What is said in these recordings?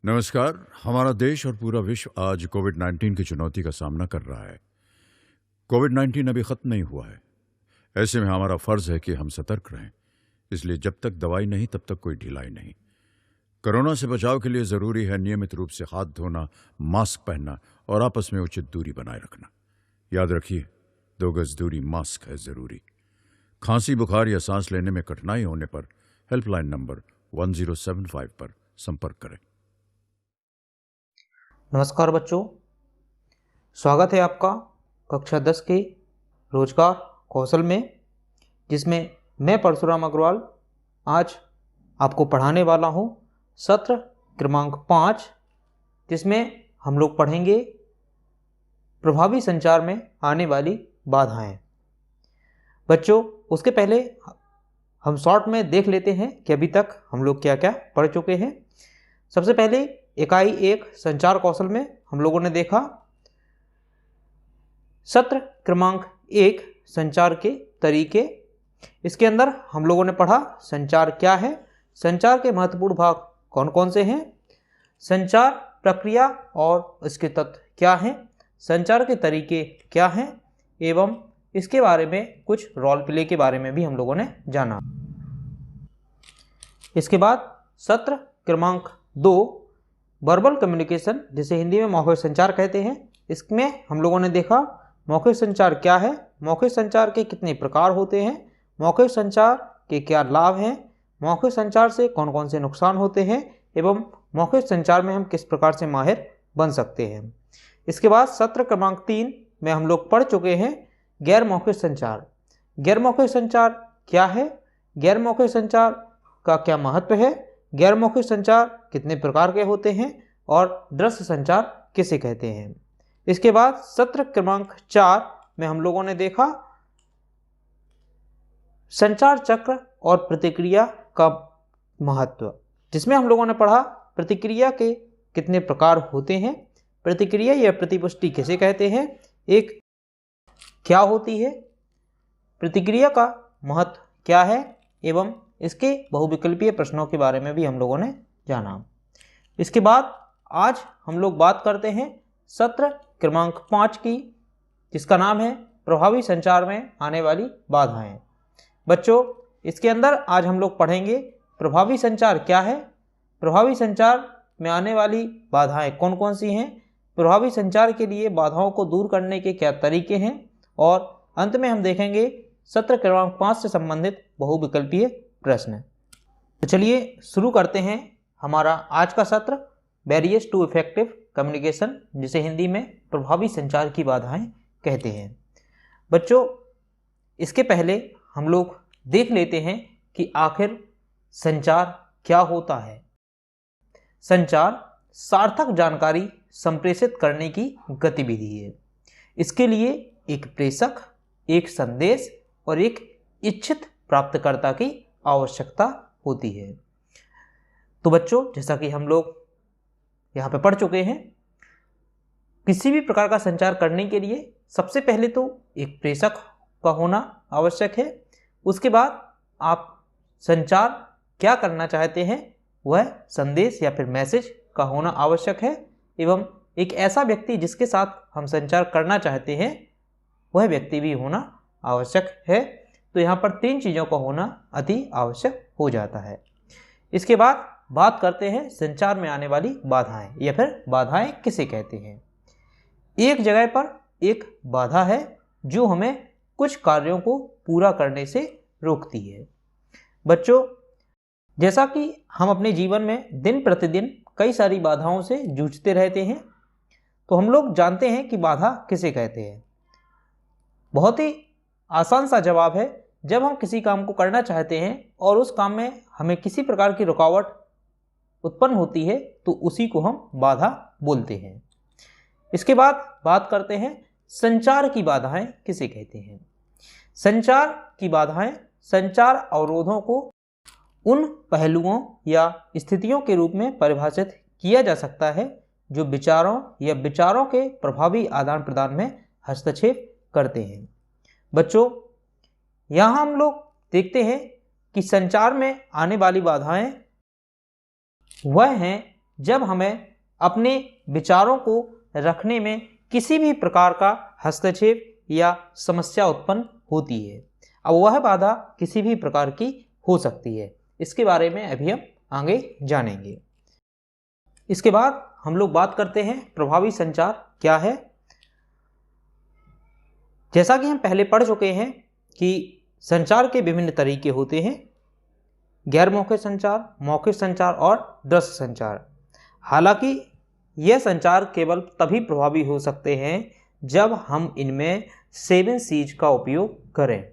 नमस्कार। हमारा देश और पूरा विश्व आज कोविड-19 की चुनौती का सामना कर रहा है। कोविड-19 अभी खत्म नहीं हुआ है। ऐसे में हमारा फर्ज है कि हम सतर्क रहें। इसलिए जब तक दवाई नहीं तब तक कोई ढिलाई नहीं। कोरोना से बचाव के लिए जरूरी है नियमित रूप से हाथ धोना, मास्क पहनना और आपस में उचित दूरी बनाए रखना। याद रखिए, 2 गज दूरी मास्क है जरूरी। खांसी, बुखार या सांस लेने में कठिनाई होने पर हेल्पलाइन नंबर 1075 पर संपर्क करें। नमस्कार बच्चों, स्वागत है आपका कक्षा 10 के रोजगार कौशल में, जिसमें मैं परशुराम अग्रवाल आज आपको पढ़ाने वाला हूं सत्र क्रमांक 5, जिसमें हम लोग पढ़ेंगे प्रभावी संचार में आने वाली बाधाएं। बच्चों, उसके पहले हम शॉर्ट में देख लेते हैं कि अभी तक हम लोग क्या क्या पढ़ चुके हैं। सबसे पहले इकाई 1 संचार कौशल में हम लोगों ने देखा सत्र क्रमांक 1 संचार के तरीके। इसके अंदर हम लोगों ने पढ़ा संचार क्या है, संचार के महत्वपूर्ण भाग कौन कौन से हैं, संचार प्रक्रिया और इसके तत्व क्या हैं, संचार के तरीके क्या हैं, एवं इसके बारे में कुछ रोल प्ले के बारे में भी हम लोगों ने जाना। इसके बाद सत्र क्रमांक 2 वर्बल कम्युनिकेशन, जिसे हिंदी में मौखिक संचार कहते हैं। इसमें हम लोगों ने देखा मौखिक संचार क्या है, मौखिक संचार के कितने प्रकार होते हैं, मौखिक संचार के क्या लाभ हैं, मौखिक संचार से कौन कौन से नुकसान होते हैं, एवं मौखिक संचार में हम किस प्रकार से माहिर बन सकते हैं। इसके बाद सत्र क्रमांक 3 में हम लोग पढ़ चुके हैं गैर मौखिक संचार। गैर मौखिक संचार क्या है, गैर मौखिक संचार का क्या महत्व है, गैर मौखिक संचार कितने प्रकार के होते हैं और दृश्य संचार किसे कहते हैं। इसके बाद सत्र क्रमांक 4 में हम लोगों ने देखा संचार चक्र और प्रतिक्रिया का महत्व, जिसमें हम लोगों ने पढ़ा प्रतिक्रिया के कितने प्रकार होते हैं, प्रतिक्रिया या प्रतिपुष्टि किसे कहते हैं, एक क्या होती है, प्रतिक्रिया का महत्व क्या है, एवं इसके बहुविकल्पीय प्रश्नों के बारे में भी हम लोगों ने जाना। इसके बाद आज हम लोग बात करते हैं सत्र क्रमांक 5 की, जिसका नाम है प्रभावी संचार में आने वाली बाधाएं। बच्चों, इसके अंदर आज हम लोग पढ़ेंगे प्रभावी संचार क्या है, प्रभावी संचार में आने वाली बाधाएं कौन कौन सी हैं, प्रभावी संचार के लिए बाधाओं को दूर करने के क्या तरीके हैं, और अंत में हम देखेंगे सत्र क्रमांक 5 से संबंधित बहुविकल्पीय प्रश्न। तो चलिए शुरू करते हैं हमारा आज का सत्र बैरियर्स टू इफेक्टिव कम्युनिकेशन, जिसे हिंदी में प्रभावी संचार की बाधाएं कहते हैं। बच्चों, इसके पहले हम लोग देख लेते हैं कि आखिर संचार क्या होता है। संचार सार्थक जानकारी संप्रेषित करने की गतिविधि है। इसके लिए एक प्रेषक, एक संदेश और एक इच्छित प्राप्तकर्ता की आवश्यकता होती है। तो बच्चों, जैसा कि हम लोग यहाँ पे पढ़ चुके हैं, किसी भी प्रकार का संचार करने के लिए सबसे पहले तो एक प्रेषक का होना आवश्यक है। उसके बाद आप संचार क्या करना चाहते हैं, वह संदेश या फिर मैसेज का होना आवश्यक है, एवं एक ऐसा व्यक्ति जिसके साथ हम संचार करना चाहते हैं वह व्यक्ति भी होना आवश्यक है। तो यहाँ पर 3 चीज़ों का होना अति आवश्यक हो जाता है। इसके बाद बात करते हैं संचार में आने वाली बाधाएं, या फिर बाधाएं किसे कहते हैं। एक जगह पर एक बाधा है जो हमें कुछ कार्यों को पूरा करने से रोकती है। बच्चों, जैसा कि हम अपने जीवन में दिन प्रतिदिन कई सारी बाधाओं से जूझते रहते हैं, तो हम लोग जानते हैं कि बाधा किसे कहते हैं। बहुत ही आसान सा जवाब है, जब हम किसी काम को करना चाहते हैं और उस काम में हमें किसी प्रकार की रुकावट उत्पन्न होती है तो उसी को हम बाधा बोलते हैं। इसके बाद बात करते हैं संचार की बाधाएं किसे कहते हैं। संचार की बाधाएं संचार अवरोधों को उन पहलुओं या स्थितियों के रूप में परिभाषित किया जा सकता है जो विचारों या विचारों के प्रभावी आदान प्रदान में हस्तक्षेप करते हैं। बच्चों, यहाँ हम लोग देखते हैं कि संचार में आने वाली बाधाएं वह हैं जब हमें अपने विचारों को रखने में किसी भी प्रकार का हस्तक्षेप या समस्या उत्पन्न होती है। अब वह बाधा किसी भी प्रकार की हो सकती है, इसके बारे में अभी हम आगे जानेंगे। इसके बाद हम लोग बात करते हैं प्रभावी संचार क्या है। जैसा कि हम पहले पढ़ चुके हैं कि संचार के विभिन्न तरीके होते हैं, गैर मौखिक संचार, मौखिक संचार और दृश्य संचार। हालांकि यह संचार केवल तभी प्रभावी हो सकते हैं जब हम इनमें 7 C's का उपयोग करें।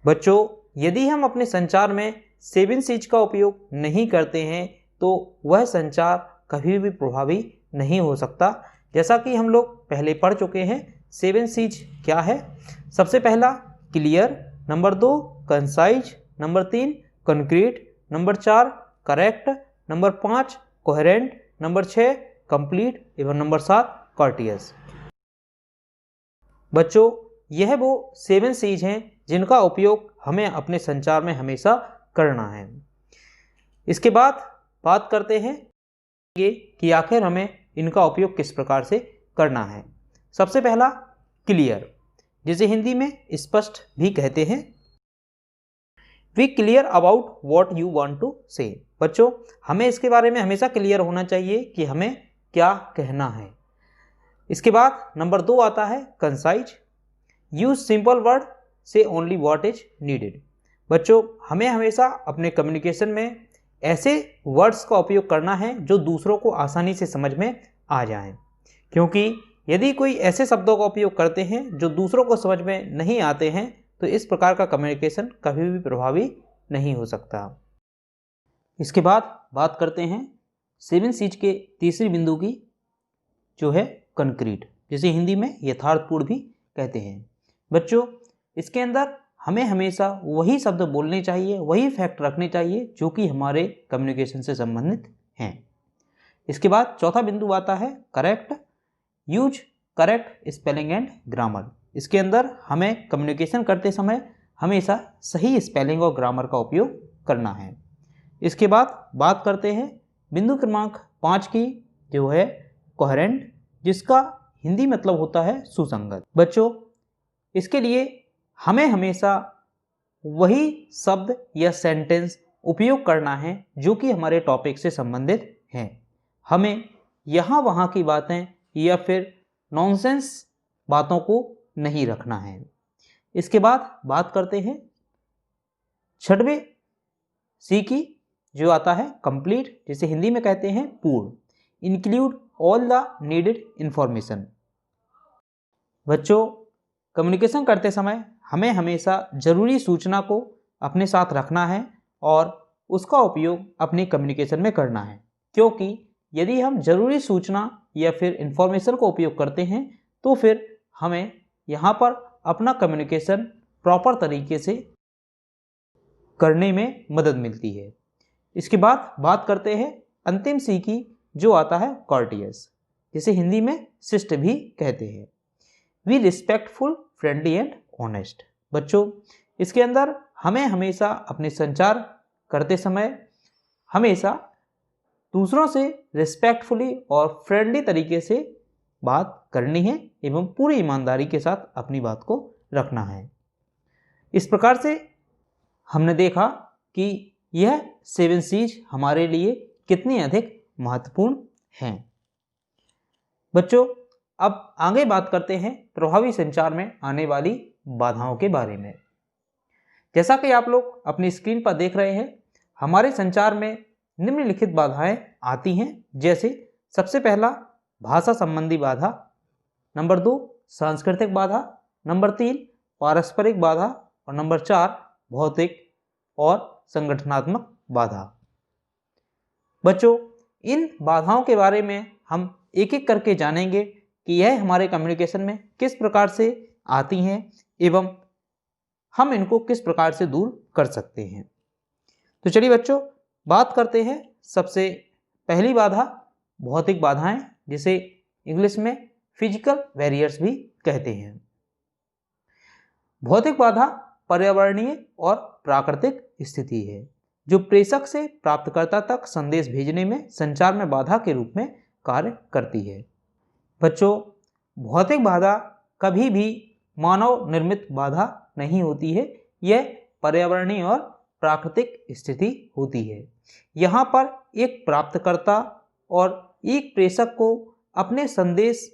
बच्चों, यदि हम अपने संचार में 7 C's का उपयोग नहीं करते हैं तो वह संचार कभी भी प्रभावी नहीं हो सकता। जैसा कि हम लोग पहले पढ़ चुके हैं 7 C's क्या है। सबसे पहला clear, number 2 concise, number 3 concrete, number 4 correct, number 5 coherent, number 6 complete एवं नंबर 7 कॉर्टियस। बच्चों, यह वो 7 C's हैं जिनका उपयोग हमें अपने संचार में हमेशा करना है। इसके बाद बात करते हैं कि आखिर हमें इनका उपयोग किस प्रकार से करना है। सबसे पहला क्लियर, जिसे हिंदी में स्पष्ट भी कहते हैं। We clear about what you want to say. बच्चों, हमें इसके बारे में हमेशा क्लियर होना चाहिए कि हमें क्या कहना है। इसके बाद नंबर 2 आता है कंसाइज, यूज सिंपल वर्ड से ओनली वॉट इज नीडेड। बच्चों, हमें हमेशा अपने कम्युनिकेशन में ऐसे वर्ड्स का उपयोग करना है जो दूसरों को आसानी से समझ में आ जाएं, क्योंकि यदि कोई ऐसे शब्दों का उपयोग करते हैं जो दूसरों को समझ में नहीं आते हैं तो इस प्रकार का कम्युनिकेशन कभी भी प्रभावी नहीं हो सकता। इसके बाद बात करते हैं 7 C's के तीसरी बिंदु की, जो है कंक्रीट, जिसे हिंदी में यथार्थपूर्ण भी कहते हैं। बच्चों, इसके अंदर हमें हमेशा वही शब्द बोलने चाहिए, वही फैक्ट रखने चाहिए जो कि हमारे कम्युनिकेशन से संबंधित हैं। इसके बाद चौथा बिंदु आता है correct, use correct spelling and grammar. इसके अंदर हमें कम्युनिकेशन करते समय हमेशा सही स्पेलिंग और ग्रामर का उपयोग करना है। इसके बाद बात करते हैं बिंदु क्रमांक 5 की, जो है कोहेरेंट, जिसका हिंदी मतलब होता है सुसंगत। बच्चों, इसके लिए हमें हमेशा वही शब्द या सेंटेंस उपयोग करना है जो कि हमारे टॉपिक से संबंधित हैं। हमें यहाँ वहाँ की बातें या फिर नॉनसेंस बातों को नहीं रखना है। इसके बाद बात करते हैं 6वें C की, जो आता है कंप्लीट, जिसे हिंदी में कहते हैं पूर्ण, include all the needed information. बच्चों, कम्युनिकेशन करते समय हमें हमेशा जरूरी सूचना को अपने साथ रखना है और उसका उपयोग अपनी कम्युनिकेशन में करना है, क्योंकि यदि हम जरूरी सूचना या फिर इंफॉर्मेशन को उपयोग करते हैं तो फिर हमें यहाँ पर अपना कम्युनिकेशन प्रॉपर तरीके से करने में मदद मिलती है। इसके बाद बात करते हैं अंतिम C की, जो आता है कॉर्टियस, जिसे हिंदी में शिष्ट भी कहते हैं। We respectful, friendly and honest. बच्चों, इसके अंदर हमें हमेशा अपने संचार करते समय हमेशा दूसरों से रिस्पेक्टफुली और फ्रेंडली तरीके से बात करनी है एवं पूरी ईमानदारी के साथ अपनी बात को रखना है। इस प्रकार से हमने देखा कि यह 7 C's हमारे लिए कितनी अधिक महत्वपूर्ण हैं। बच्चों, अब आगे बात करते हैं प्रभावी संचार में आने वाली बाधाओं के बारे में। जैसा कि आप लोग अपनी स्क्रीन पर देख रहे हैं, हमारे संचार में निम्नलिखित बाधाएं आती हैं, जैसे सबसे पहला भाषा संबंधी बाधा, नंबर 2 सांस्कृतिक बाधा, नंबर 3 पारस्परिक बाधा और नंबर 4 भौतिक और संगठनात्मक बाधा। बच्चों, इन बाधाओं के बारे में हम एक एक करके जानेंगे कि यह हमारे कम्युनिकेशन में किस प्रकार से आती हैं एवं हम इनको किस प्रकार से दूर कर सकते हैं। तो चलिए बच्चों, बात करते हैं सबसे पहली बाधा भौतिक बाधाएं, जिसे इंग्लिश में फिजिकल बैरियर्स भी कहते हैं। भौतिक बाधा पर्यावरणीय और प्राकृतिक स्थिति है जो प्रेषक से प्राप्तकर्ता तक संदेश भेजने में संचार में बाधा के रूप में कार्य करती है। बच्चों, भौतिक बाधा कभी भी मानव निर्मित बाधा नहीं होती है, यह पर्यावरणीय और प्राकृतिक स्थिति होती है। यहाँ पर एक प्राप्तकर्ता और एक प्रेषक को अपने संदेश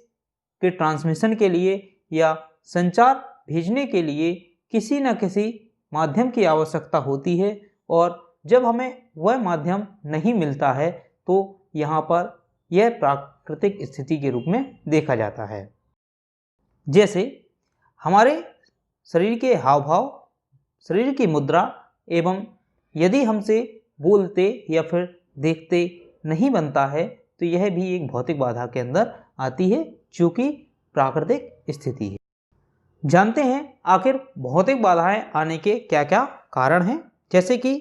के ट्रांसमिशन के लिए या संचार भेजने के लिए किसी न किसी माध्यम की आवश्यकता होती है और जब हमें वह माध्यम नहीं मिलता है तो यहाँ पर यह प्राकृतिक स्थिति के रूप में देखा जाता है। जैसे हमारे शरीर के हाव भाव, शरीर की मुद्रा एवं यदि हमसे बोलते या फिर देखते नहीं बनता है तो यह भी एक भौतिक बाधा के अंदर आती है जो कि प्राकृतिक स्थिति है। जानते हैं आखिर भौतिक बाधाएं आने के क्या क्या कारण हैं, जैसे कि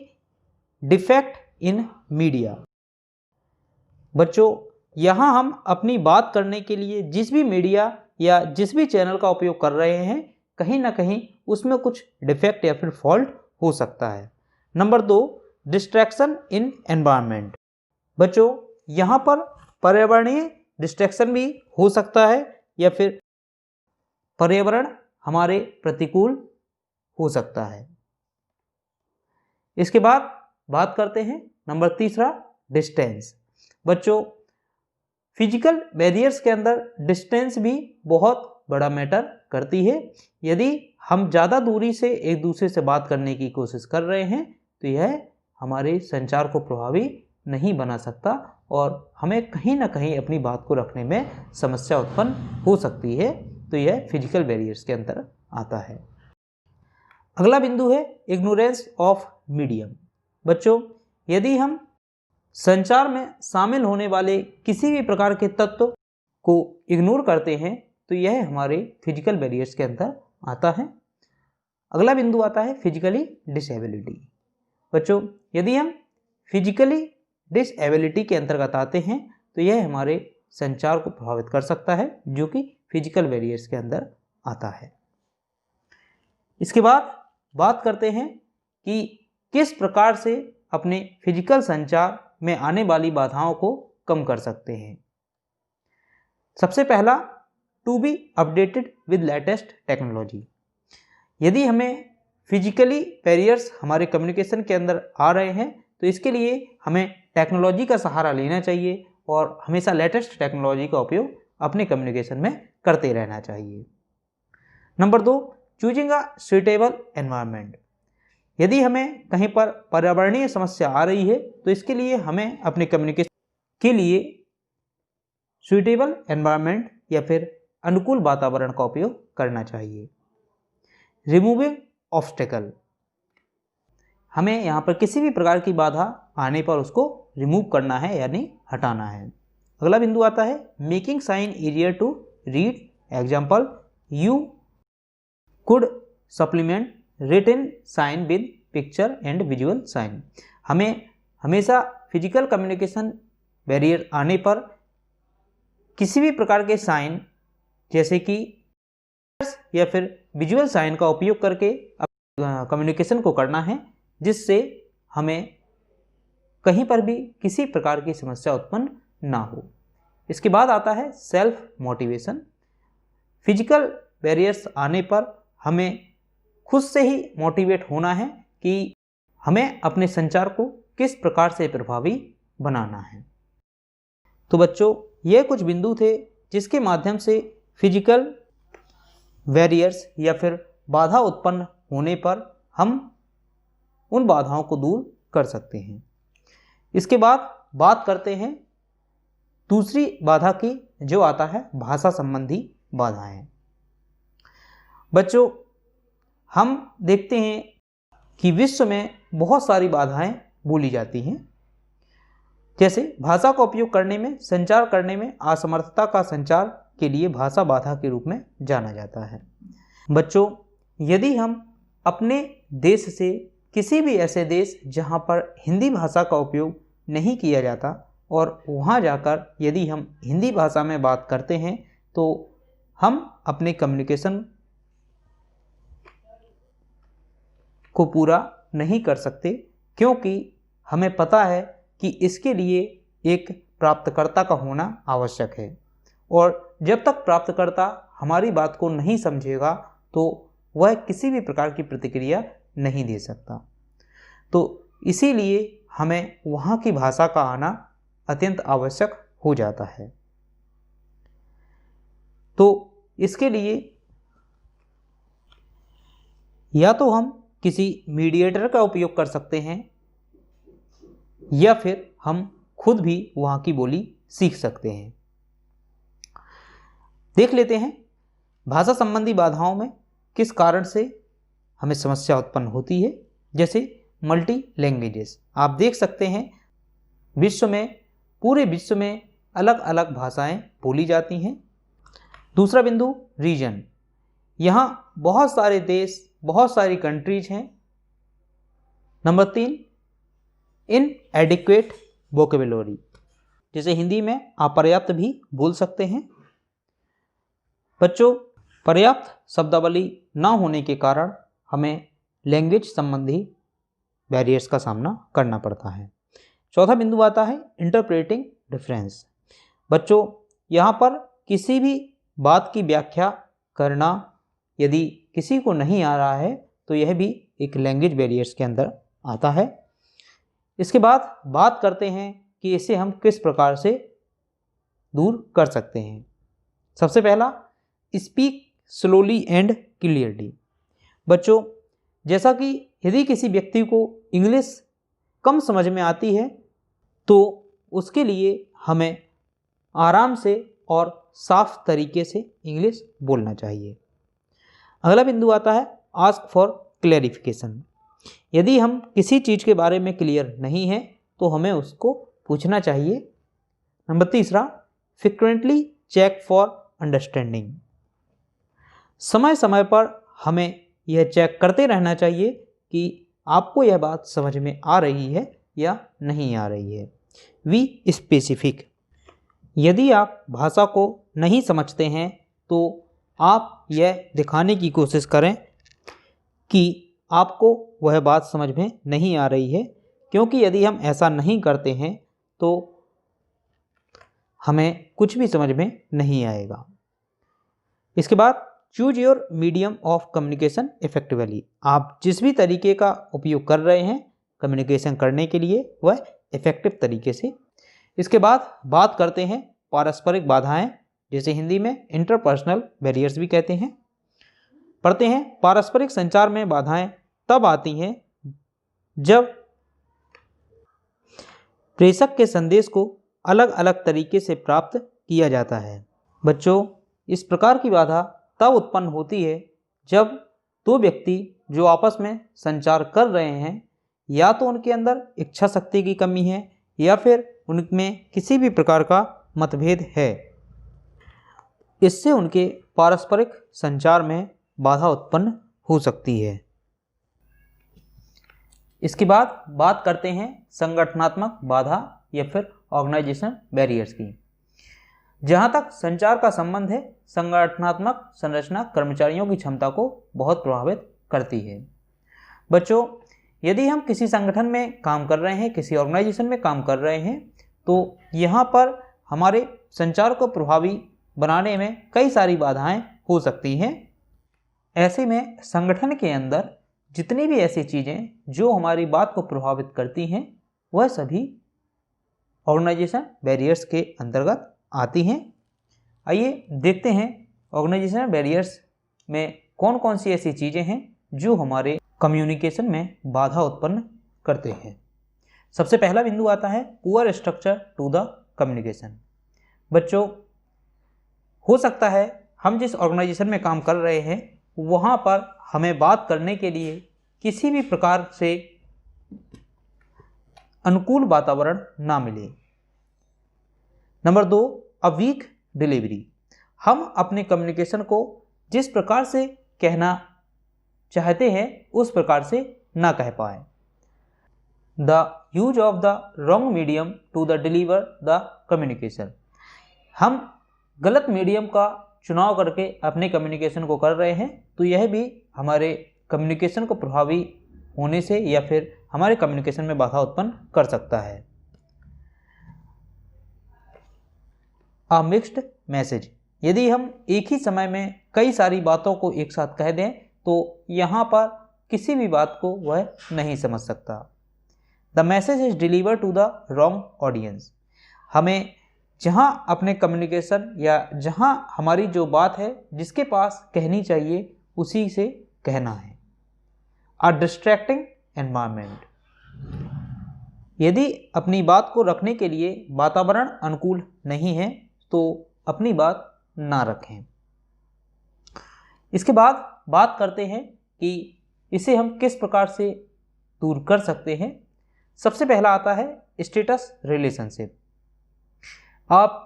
डिफेक्ट इन मीडिया। बच्चों, यहाँ हम अपनी बात करने के लिए जिस भी मीडिया या जिस भी चैनल का उपयोग कर रहे हैं कहीं ना कहीं उसमें कुछ डिफेक्ट या फिर फॉल्ट हो सकता है। नंबर 2, डिस्ट्रैक्शन इन एनवायरनमेंट। बच्चों, यहाँ पर पर्यावरणीय डिस्ट्रैक्शन भी हो सकता है या फिर पर्यावरण हमारे प्रतिकूल हो सकता है। इसके बाद बात करते हैं नंबर 3, डिस्टेंस। बच्चों, फिजिकल बैरियर्स के अंदर डिस्टेंस भी बहुत बड़ा मैटर करती है। यदि हम ज़्यादा दूरी से एक दूसरे से बात करने की कोशिश कर रहे हैं तो यह हमारे संचार को प्रभावी नहीं बना सकता और हमें कहीं ना कहीं अपनी बात को रखने में समस्या उत्पन्न हो सकती है, तो यह फिजिकल बैरियर्स के अंदर आता है। अगला बिंदु है इग्नोरेंस ऑफ मीडियम। बच्चों, यदि हम संचार में शामिल होने वाले किसी भी प्रकार के तत्व को इग्नोर करते हैं तो यह हमारे फिजिकल बैरियर्स के अंदर आता है। अगला बिंदु आता है फिजिकली डिसेबिलिटी। बच्चों, यदि हम फिजिकली डिसेबिलिटी के अंतर्गत आते हैं तो यह हमारे संचार को प्रभावित कर सकता है जो कि फिजिकल बैरियर्स के अंदर आता है। इसके बाद बात करते हैं कि किस प्रकार से अपने फिजिकल संचार में आने वाली बाधाओं को कम कर सकते हैं। सबसे पहला, to be updated with latest technology. यदि हमें फिजिकली बैरियर्स हमारे कम्युनिकेशन के अंदर आ रहे हैं तो इसके लिए हमें टेक्नोलॉजी का सहारा लेना चाहिए और हमेशा लेटेस्ट टेक्नोलॉजी का उपयोग अपने कम्युनिकेशन में करते रहना चाहिए। Number 2, choosing a suitable environment. यदि हमें कहीं पर पर्यावरणीय समस्या आ रही है तो इसके लिए हमें अपने कम्युनिकेशन के लिए सुइटेबल एनवायरनमेंट या फिर अनुकूल वातावरण का उपयोग करना चाहिए। Removing obstacle. हमें यहाँ पर किसी भी प्रकार की बाधा आने पर उसको रिमूव करना है यानी हटाना है। अगला बिंदु आता है making sign easier to read. Example, you could supplement written sign with picture and visual sign. हमें हमेशा फिजिकल कम्युनिकेशन बैरियर आने पर किसी भी प्रकार के साइन जैसे कि या फिर विजुअल साइन का उपयोग करके कम्युनिकेशन को करना है जिससे हमें कहीं पर भी किसी प्रकार की समस्या उत्पन्न ना हो। इसके बाद आता है सेल्फ मोटिवेशन। फिजिकल बैरियर्स आने पर हमें खुद से ही मोटिवेट होना है कि हमें अपने संचार को किस प्रकार से प्रभावी बनाना है। तो बच्चों, ये कुछ बिंदु थे जिसके माध्यम से फिजिकल बैरियर्स या फिर बाधा उत्पन्न होने पर हम उन बाधाओं को दूर कर सकते हैं। इसके बाद बात करते हैं दूसरी बाधा की जो आता है भाषा संबंधी बाधाएं। बच्चों, हम देखते हैं कि विश्व में बहुत सारी बाधाएं बोली जाती हैं। जैसे भाषा का उपयोग करने में, संचार करने में असमर्थता का संचार के लिए भाषा बाधा के रूप में जाना जाता है। बच्चों, यदि हम अपने देश से किसी भी ऐसे देश जहां पर हिंदी भाषा का उपयोग नहीं किया जाता और वहां जाकर यदि हम हिंदी भाषा में बात करते हैं तो हम अपने कम्युनिकेशन को पूरा नहीं कर सकते, क्योंकि हमें पता है कि इसके लिए एक प्राप्तकर्ता का होना आवश्यक है, और जब तक प्राप्तकर्ता हमारी बात को नहीं समझेगा तो वह किसी भी प्रकार की प्रतिक्रिया नहीं दे सकता। तो इसीलिए हमें वहाँ की भाषा का आना अत्यंत आवश्यक हो जाता है। तो इसके लिए या तो हम किसी मीडिएटर का उपयोग कर सकते हैं या फिर हम खुद भी वहाँ की बोली सीख सकते हैं। देख लेते हैं भाषा संबंधी बाधाओं में किस कारण से हमें समस्या उत्पन्न होती है। जैसे मल्टी लैंग्वेजेस, आप देख सकते हैं पूरे विश्व में अलग अलग भाषाएं बोली जाती हैं। दूसरा बिंदु रीजन, यहाँ बहुत सारे देश, बहुत सारी कंट्रीज हैं। नंबर 3 इनएडिक्वेट वोकेबुलरी, जिसे हिंदी में अपर्याप्त भी बोल सकते हैं। बच्चों, पर्याप्त शब्दावली ना होने के कारण हमें लैंग्वेज संबंधी बैरियर्स का सामना करना पड़ता है। चौथा बिंदु आता है इंटरप्रेटिंग डिफरेंस। बच्चों, यहाँ पर किसी भी बात की व्याख्या करना यदि किसी को नहीं आ रहा है तो यह भी एक लैंग्वेज बैरियर्स के अंदर आता है। इसके बाद बात करते हैं कि इसे हम किस प्रकार से दूर कर सकते हैं। सबसे पहला, स्पीक स्लोली एंड क्लियरली। बच्चों, जैसा कि यदि किसी व्यक्ति को इंग्लिश कम समझ में आती है तो उसके लिए हमें आराम से और साफ तरीके से इंग्लिश बोलना चाहिए। अगला बिंदु आता है आस्क फॉर क्लैरिफिकेशन। यदि हम किसी चीज़ के बारे में क्लियर नहीं हैं तो हमें उसको पूछना चाहिए। Number 3, frequently check for understanding. समय समय पर हमें यह चेक करते रहना चाहिए कि आपको यह बात समझ में आ रही है या नहीं आ रही है। वी स्पेसिफिक, यदि आप भाषा को नहीं समझते हैं तो आप यह दिखाने की कोशिश करें कि आपको वह बात समझ में नहीं आ रही है, क्योंकि यदि हम ऐसा नहीं करते हैं तो हमें कुछ भी समझ में नहीं आएगा। इसके बाद choose your medium of communication effectively. आप जिस भी तरीके का उपयोग कर रहे हैं कम्युनिकेशन करने के लिए वह इफेक्टिव तरीके से। इसके बाद बात करते हैं पारस्परिक बाधाएं, जिसे हिंदी में इंटरपर्सनल बैरियर्स भी कहते हैं। पढ़ते हैं, पारस्परिक संचार में बाधाएं तब आती हैं जब प्रेषक के संदेश को अलग अलग तरीके से प्राप्त किया जाता है। बच्चों, इस प्रकार की बाधा तब उत्पन्न होती है जब दो व्यक्ति जो आपस में संचार कर रहे हैं या तो उनके अंदर इच्छा शक्ति की कमी है या फिर उनमें किसी भी प्रकार का मतभेद है। इससे उनके पारस्परिक संचार में बाधा उत्पन्न हो सकती है। इसके बाद बात करते हैं संगठनात्मक बाधा या फिर ऑर्गेनाइजेशन बैरियर्स की। जहाँ तक संचार का संबंध है, संगठनात्मक संरचना कर्मचारियों की क्षमता को बहुत प्रभावित करती है। बच्चों, यदि हम किसी संगठन में काम कर रहे हैं, किसी ऑर्गेनाइजेशन में काम कर रहे हैं, तो यहाँ पर हमारे संचार को प्रभावी बनाने में कई सारी बाधाएं हो सकती हैं। ऐसे में संगठन के अंदर जितनी भी ऐसी चीज़ें जो हमारी बात को प्रभावित करती हैं वह सभी ऑर्गेनाइजेशन बैरियर्स के अंतर्गत आती हैं। आइए देखते हैं ऑर्गेनाइजेशन बैरियर्स में कौन कौन सी ऐसी चीज़ें हैं जो हमारे कम्युनिकेशन में बाधा उत्पन्न करते हैं। सबसे पहला बिंदु आता है poor structure to the communication. बच्चों, हो सकता है हम जिस ऑर्गेनाइजेशन में काम कर रहे हैं वहाँ पर हमें बात करने के लिए किसी भी प्रकार से अनुकूल वातावरण ना मिले। Number 2, a weak delivery. हम अपने कम्युनिकेशन को जिस प्रकार से कहना चाहते हैं उस प्रकार से ना कह पाए। The use of the wrong medium to the deliver the communication. हम गलत मीडियम का चुनाव करके अपने कम्युनिकेशन को कर रहे हैं तो यह भी हमारे कम्युनिकेशन को प्रभावी होने से या फिर हमारे कम्युनिकेशन में बाधा उत्पन्न कर सकता है। अ मिक्स्ड मैसेज, यदि हम एक ही समय में कई सारी बातों को एक साथ कह दें तो यहाँ पर किसी भी बात को वह नहीं समझ सकता। The message is deliver to the wrong audience, हमें जहाँ अपने कम्युनिकेशन या जहाँ हमारी जो बात है जिसके पास कहनी चाहिए उसी से कहना है। अ डिस्ट्रैक्टिंग एनवायरनमेंट, यदि अपनी बात को रखने के लिए वातावरण अनुकूल नहीं है तो अपनी बात ना रखें। इसके बाद बात करते हैं कि इसे हम किस प्रकार से दूर कर सकते हैं। सबसे पहला आता है स्टेटस रिलेशनशिप। आप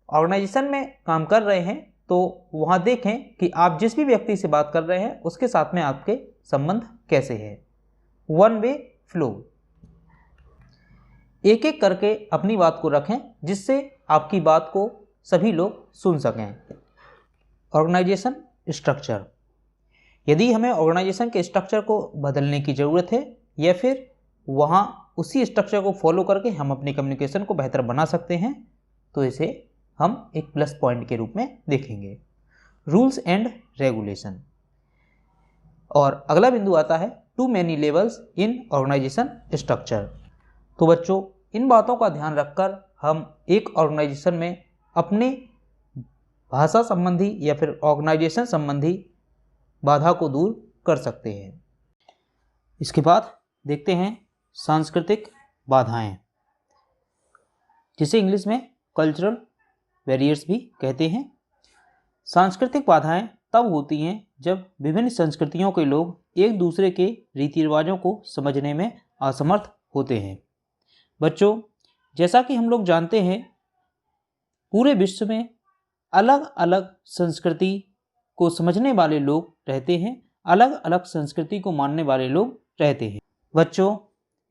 ऑर्गेनाइजेशन में काम कर रहे हैं तो वहाँ देखें कि आप जिस भी व्यक्ति से बात कर रहे हैं उसके साथ में आपके संबंध कैसे हैं। वन वे फ्लो, एक एक करके अपनी बात को रखें जिससे आपकी बात को सभी लोग सुन सकें। ऑर्गेनाइजेशन स्ट्रक्चर, यदि हमें ऑर्गेनाइजेशन के स्ट्रक्चर को बदलने की ज़रूरत है या फिर वहाँ उसी स्ट्रक्चर को फॉलो करके हम अपनी कम्युनिकेशन को बेहतर बना सकते हैं तो इसे हम एक प्लस पॉइंट के रूप में देखेंगे। रूल्स एंड रेगुलेशन, और अगला बिंदु आता है too many levels in organization structure. तो बच्चों, इन बातों का ध्यान रखकर हम एक ऑर्गेनाइजेशन में अपने भाषा संबंधी या फिर ऑर्गेनाइजेशन संबंधी बाधा को दूर कर सकते हैं। इसके बाद देखते हैं सांस्कृतिक बाधाएं, जिसे इंग्लिश में कल्चरल बैरियर्स भी कहते हैं। सांस्कृतिक बाधाएं तब होती हैं जब विभिन्न संस्कृतियों के लोग एक दूसरे के रीति रिवाजों को समझने में असमर्थ होते हैं। बच्चों, जैसा कि हम लोग जानते हैं, पूरे विश्व में अलग अलग संस्कृति को समझने वाले लोग रहते हैं, अलग अलग संस्कृति को मानने वाले लोग रहते हैं। बच्चों,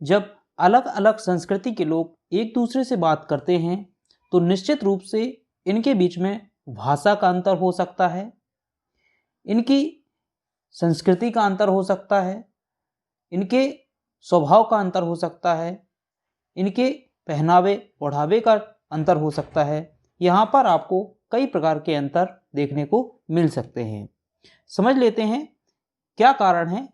जब अलग अलग संस्कृति के लोग एक दूसरे से बात करते हैं तो निश्चित रूप से इनके बीच में भाषा का अंतर हो सकता है, इनकी संस्कृति का अंतर हो सकता है, इनके स्वभाव का अंतर हो सकता है, इनके पहनावे ओढ़ावे का अंतर हो सकता है। यहाँ पर आपको कई प्रकार के अंतर देखने को मिल सकते हैं। समझ लेते हैं क्या कारण है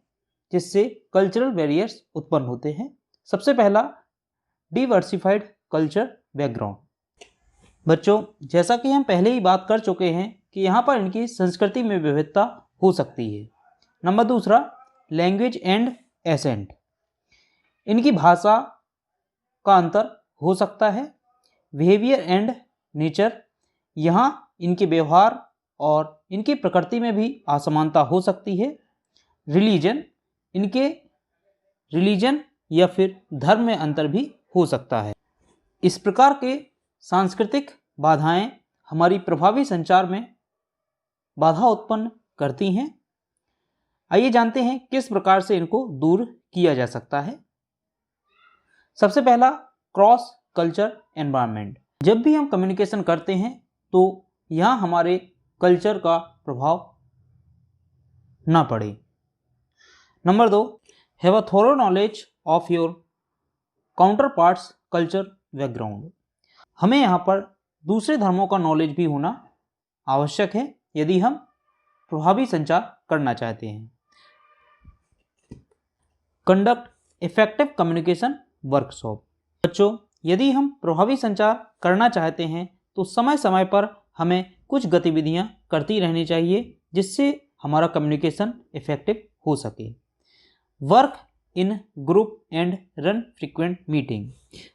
जिससे कल्चरल बैरियर्स उत्पन्न होते हैं। सबसे पहला, डिवर्सिफाइड कल्चर बैकग्राउंड। बच्चों, जैसा कि हम पहले ही बात कर चुके हैं कि यहाँ पर इनकी संस्कृति में विविधता हो सकती है। नंबर दूसरा, लैंग्वेज एंड एसेंट, इनकी भाषा का अंतर हो सकता है। बिहेवियर एंड नेचर, यहाँ इनके व्यवहार और इनकी प्रकृति में भी असमानता हो सकती है। रिलीजन, इनके रिलीजन या फिर धर्म में अंतर भी हो सकता है। इस प्रकार के सांस्कृतिक बाधाएं हमारी प्रभावी संचार में बाधा उत्पन्न करती हैं। आइए जानते हैं किस प्रकार से इनको दूर किया जा सकता है। सबसे पहला, क्रॉस कल्चर एनवायरनमेंट। जब भी हम कम्युनिकेशन करते हैं तो यहाँ हमारे कल्चर का प्रभाव ना पड़े। Number 2, have a thorough knowledge of your counterparts culture background. हमें यहाँ पर दूसरे धर्मों का नॉलेज भी होना आवश्यक है यदि हम प्रभावी संचार करना चाहते हैं। Conduct effective communication workshop. बच्चों, यदि हम प्रभावी संचार करना चाहते हैं तो समय समय पर हमें कुछ गतिविधियां करती रहनी चाहिए जिससे हमारा कम्युनिकेशन इफेक्टिव हो सके। Work in group and run frequent meeting,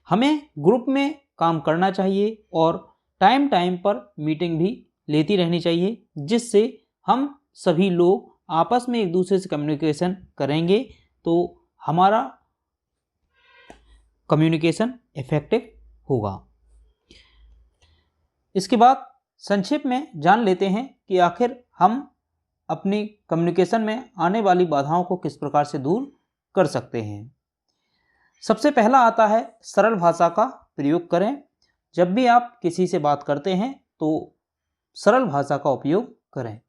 हमें ग्रुप में काम करना चाहिए और टाइम टाइम पर मीटिंग भी लेती रहनी चाहिए जिससे हम सभी लोग आपस में एक दूसरे से कम्युनिकेशन करेंगे तो हमारा कम्युनिकेशन इफेक्टिव होगा। इसके बाद संक्षेप में जान लेते हैं कि आखिर हम अपनी कम्युनिकेशन में आने वाली बाधाओं को किस प्रकार से दूर कर सकते हैं। सबसे पहला आता है सरल भाषा का प्रयोग करें। जब भी आप किसी से बात करते हैं तो सरल भाषा का उपयोग करें।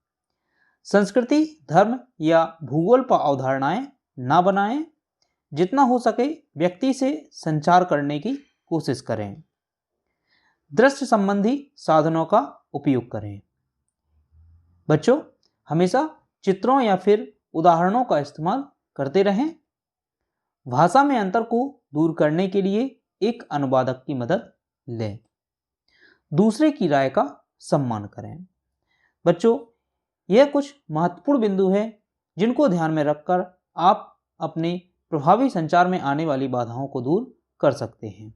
संस्कृति, धर्म या भूगोल पर अवधारणाएं ना बनाएं। जितना हो सके व्यक्ति से संचार करने की कोशिश करें। दृश्य संबंधी साधनों का उपयोग करें। बच्चों, हमेशा चित्रों या फिर उदाहरणों का इस्तेमाल करते रहें। भाषा में अंतर को दूर करने के लिए एक अनुवादक की मदद लें। दूसरे की राय का सम्मान करें। बच्चों, यह कुछ महत्वपूर्ण बिंदु है जिनको ध्यान में रखकर आप अपने प्रभावी संचार में आने वाली बाधाओं को दूर कर सकते हैं।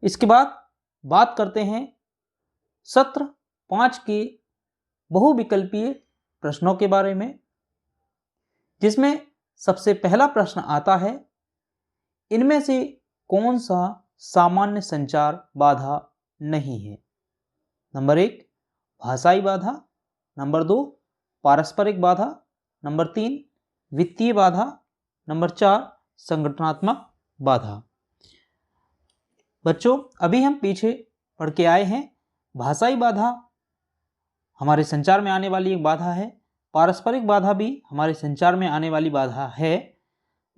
इसके बाद बात करते हैं सत्र 5 के बहुविकल्पीय प्रश्नों के बारे में, जिसमें सबसे पहला प्रश्न आता है, इनमें से कौन सा सामान्य संचार बाधा नहीं है? नंबर 1 भाषाई बाधा, नंबर 2 पारस्परिक बाधा, नंबर 3 वित्तीय बाधा, नंबर 4 संगठनात्मक बाधा। बच्चों, अभी हम पीछे पढ़ के आए हैं, भाषाई बाधा हमारे संचार में आने वाली एक बाधा है, पारस्परिक बाधा भी हमारे संचार में आने वाली बाधा है,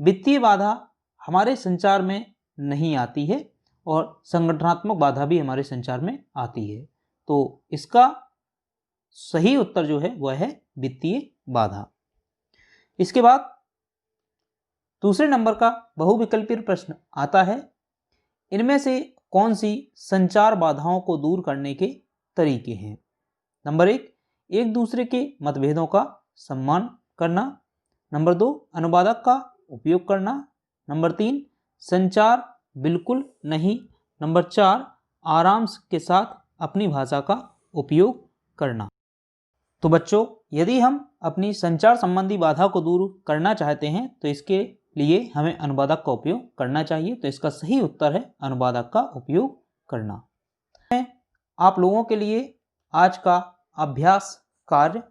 वित्तीय बाधा हमारे संचार में नहीं आती है और संगठनात्मक बाधा भी हमारे संचार में आती है। तो इसका सही उत्तर जो है वह है वित्तीय बाधा। इसके बाद दूसरे नंबर का बहुविकल्पीय प्रश्न आता है, इनमें से कौन सी संचार बाधाओं को दूर करने के तरीके हैं? नंबर 1 एक दूसरे के मतभेदों का सम्मान करना, नंबर 2 अनुवादक का उपयोग करना, नंबर 3 संचार बिल्कुल नहीं, नंबर 4 आराम के साथ अपनी भाषा का उपयोग करना। तो बच्चों, यदि हम अपनी संचार संबंधी बाधा को दूर करना चाहते हैं तो इसके लिए हमें अनुवादक का उपयोग करना चाहिए। तो इसका सही उत्तर है अनुवादक का उपयोग करना। आप लोगों के लिए आज का अभ्यास कार्य,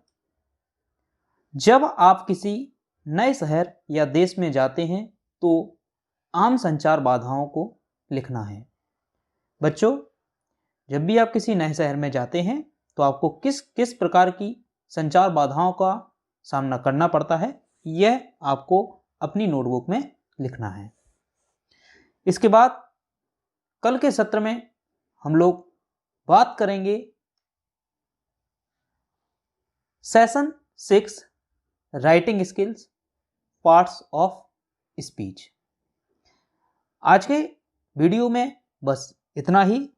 जब आप किसी नए शहर या देश में जाते हैं तो आम संचार बाधाओं को लिखना है। बच्चों, जब भी आप किसी नए शहर में जाते हैं तो आपको किस किस प्रकार की संचार बाधाओं का सामना करना पड़ता है, यह आपको अपनी नोटबुक में लिखना है। इसके बाद कल के सत्र में हम लोग बात करेंगे session 6 writing skills parts of speech. आज के वीडियो में बस इतना ही।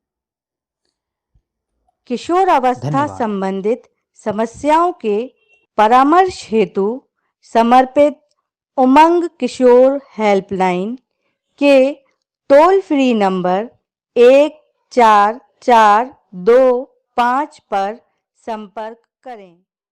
किशोर अवस्था धन्यवाद। संबंधित समस्याओं के परामर्श हेतु समर्पित उमंग किशोर हेल्पलाइन के टोल फ्री नंबर 144225 पर संपर्क करें।